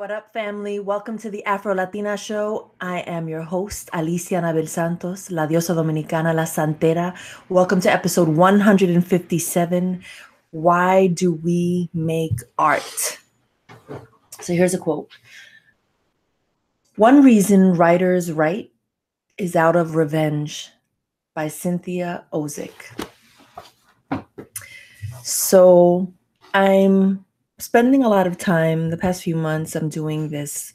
What up, family? Welcome to the Afro Latina Show. I am your host, Alicia Anabel-Santos, La Diosa Dominicana, La Santera. Welcome to episode 157. Why do we make art? So here's a quote. One reason writers write is out of revenge, by Cynthia Ozick. So I'm spending a lot of time, the past few months, I'm doing this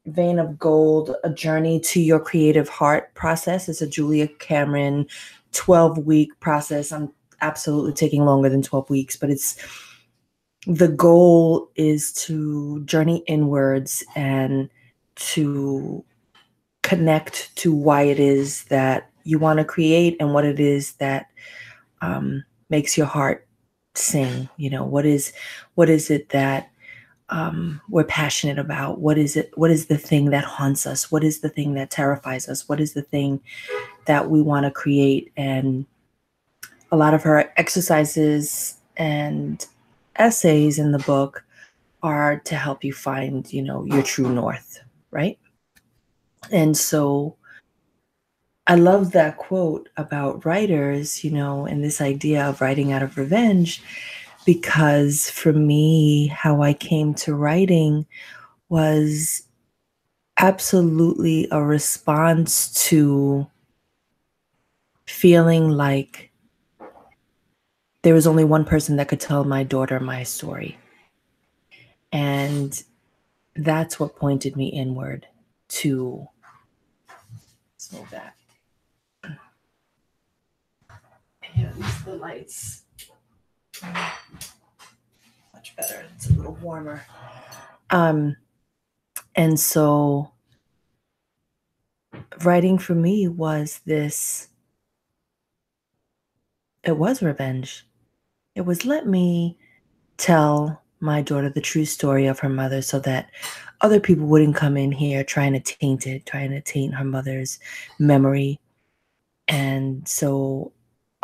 Vein of Gold, a journey to your creative heart process. It's a Julia Cameron 12-week process. I'm absolutely taking longer than 12 weeks, but the goal is to journey inwards and to connect to why it is that you want to create and what it is that makes your heart sing. You know, what is it that we're passionate about? What is it? What is the thing that haunts us? What is the thing that terrifies us? What is the thing that we want to create? And a lot of her exercises and essays in the book are to help you find, your true north, right? And so I love that quote about writers, and this idea of writing out of revenge, because for me, how I came to writing was absolutely a response to feeling like there was only one person that could tell my daughter my story. And that's what pointed me inward to slow back. Yeah, at least the lights. Much better. It's a little warmer. And so writing for me was it was revenge. It was, let me tell my daughter the true story of her mother so that other people wouldn't come in here trying to taint her mother's memory. And so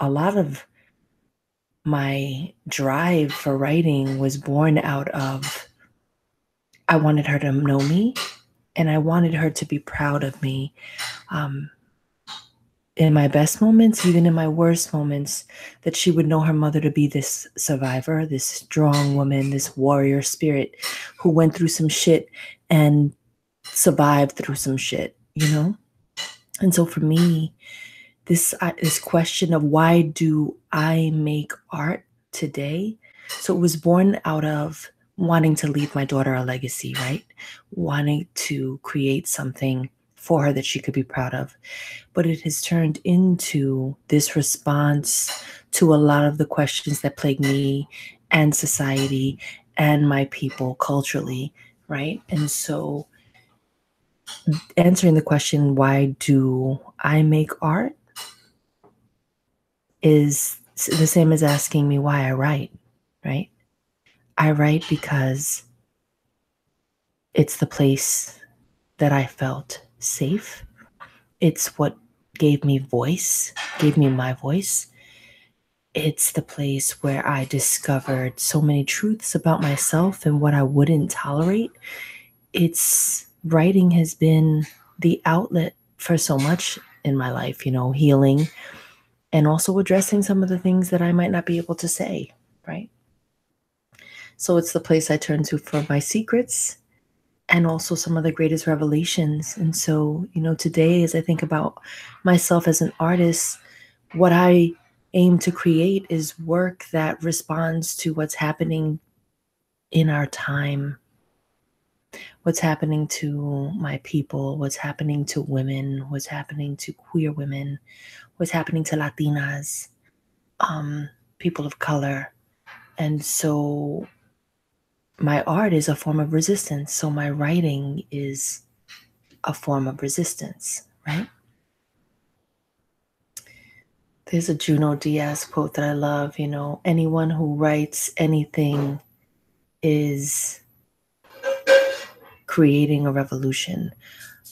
a lot of my drive for writing was born out of, I wanted her to know me and I wanted her to be proud of me. In my best moments, even in my worst moments, that she would know her mother to be this survivor, this strong woman, this warrior spirit who went through some shit and survived through some shit, And so for me, this question of why do I make art today? So it was born out of wanting to leave my daughter a legacy, right? Wanting to create something for her that she could be proud of. But it has turned into this response to a lot of the questions that plague me and society and my people culturally, right? And so answering the question, why do I make art, is the same as asking me why I write, right? I write because it's the place that I felt safe. It's what gave me my voice. It's the place where I discovered so many truths about myself and what I wouldn't tolerate. Writing has been the outlet for so much in my life, healing and also addressing some of the things that I might not be able to say, right? So it's the place I turn to for my secrets and also some of the greatest revelations. And so, today, as I think about myself as an artist, what I aim to create is work that responds to what's happening in our time, what's happening to my people, what's happening to women, what's happening to queer women, what's happening to Latinas, people of color. And so my art is a form of resistance. So my writing is a form of resistance, right? There's a Junot Diaz quote that I love, anyone who writes anything is creating a revolution,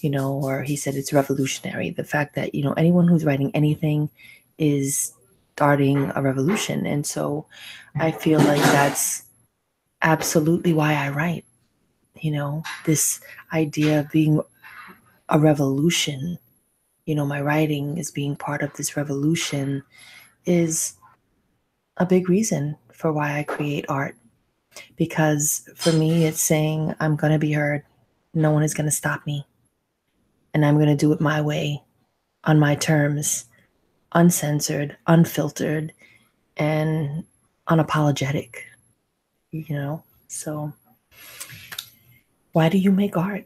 or he said it's revolutionary. The fact that, anyone who's writing anything is starting a revolution. And so I feel like that's absolutely why I write. this idea of being a revolution, my writing is being part of this revolution, is a big reason for why I create art. Because for me, it's saying I'm going to be heard. No one is going to stop me. And I'm going to do it my way, on my terms, uncensored, unfiltered, and unapologetic. So why do you make art?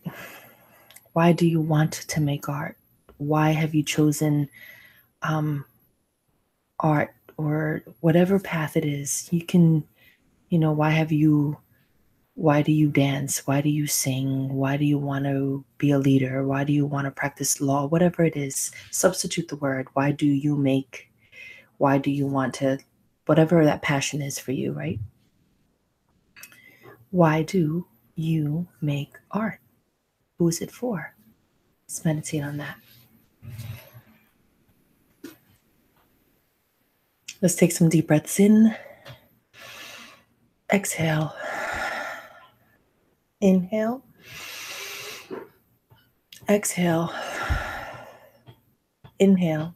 Why do you want to make art? Why have you chosen art, or whatever path it is? You can, why do you dance? Why do you sing? Why do you want to be a leader? Why do you want to practice law? Whatever it is, substitute the word. Why do you make? Why do you want to, whatever that passion is for you, right? Why do you make art? Who is it for? Let's meditate on that. Let's take some deep breaths in. Exhale. Inhale. Exhale. Inhale.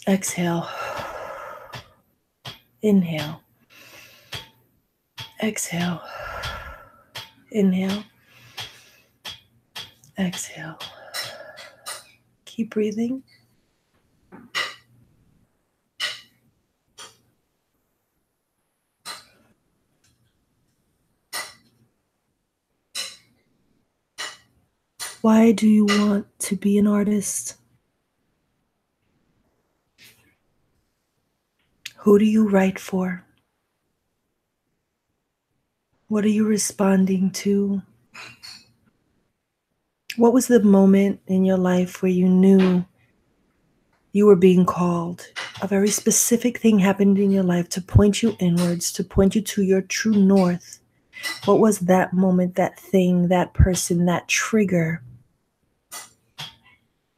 Exhale. Inhale. Exhale. Inhale. Exhale. Keep breathing. Why do you want to be an artist? Who do you write for? What are you responding to? What was the moment in your life where you knew you were being called? A very specific thing happened in your life to point you inwards, to point you to your true north. What was that moment, that thing, that person, that trigger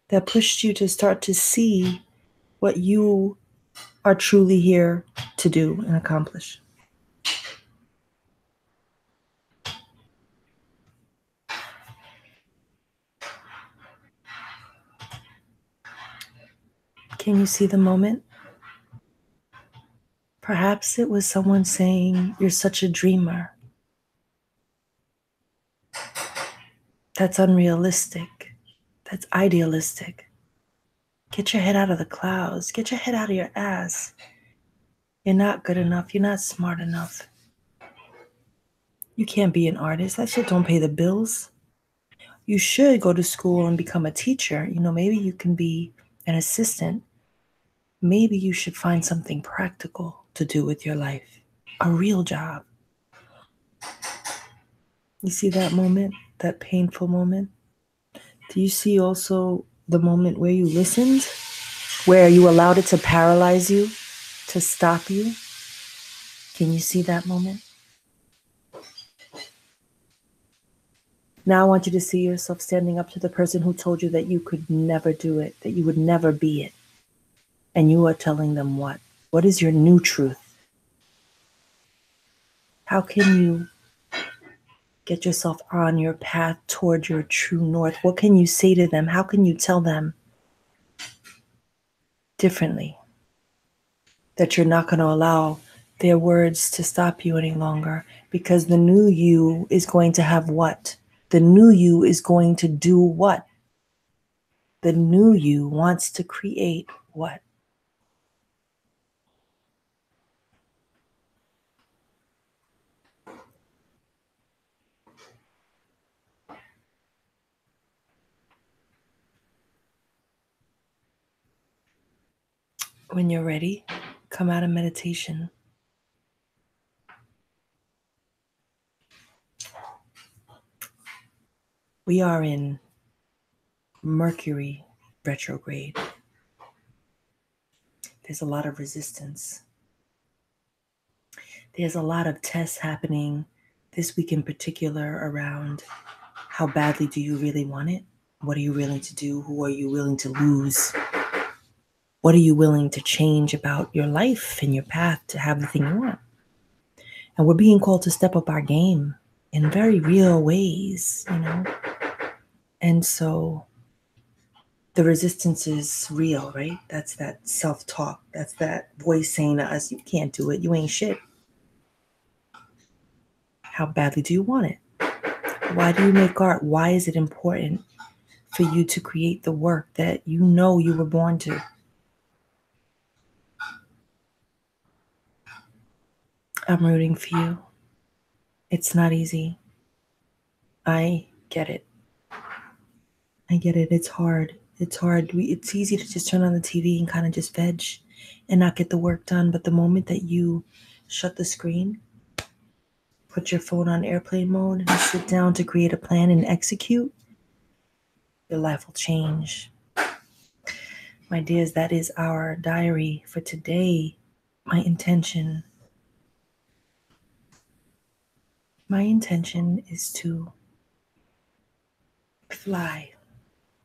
that pushed you to start to see what you are truly here to do and accomplish? Can you see the moment? Perhaps it was someone saying, "You're such a dreamer." That's unrealistic. That's idealistic. Get your head out of the clouds. Get your head out of your ass. You're not good enough. You're not smart enough. You can't be an artist. That shit don't pay the bills. You should go to school and become a teacher. Maybe you can be an assistant. Maybe you should find something practical to do with your life. A real job. You see that moment? That painful moment? Do you see also the moment where you listened? Where you allowed it to paralyze you? To stop you? Can you see that moment? Now I want you to see yourself standing up to the person who told you that you could never do it, that you would never be it. And you are telling them what? What is your new truth? How can you get yourself on your path toward your true north? What can you say to them? How can you tell them differently that you're not going to allow their words to stop you any longer? Because the new you is going to have what? The new you is going to do what? The new you wants to create what? When you're ready, come out of meditation. We are in Mercury retrograde. There's a lot of resistance. There's a lot of tests happening this week in particular around how badly do you really want it? What are you willing to do? Who are you willing to lose? What are you willing to change about your life and your path to have the thing you want? And we're being called to step up our game in very real ways, And so the resistance is real, right? That's that self-talk. That's that voice saying to us, you can't do it. You ain't shit. How badly do you want it? Why do you make art? Why is it important for you to create the work that you know you were born to? I'm rooting for you. It's not easy. I get it. I get it. It's hard. It's hard. It's easy to just turn on the TV and kind of just veg and not get the work done. But the moment that you shut the screen, put your phone on airplane mode, and sit down to create a plan and execute, your life will change. My dears, that is our diary for today. My intention is to fly,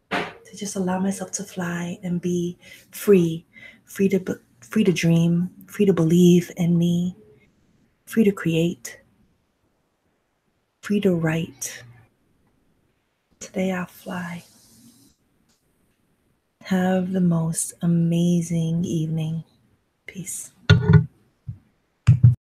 to just allow myself to fly and be free, free to dream, free to believe in me, free to create, free to write. Today I'll fly. Have the most amazing evening. Peace.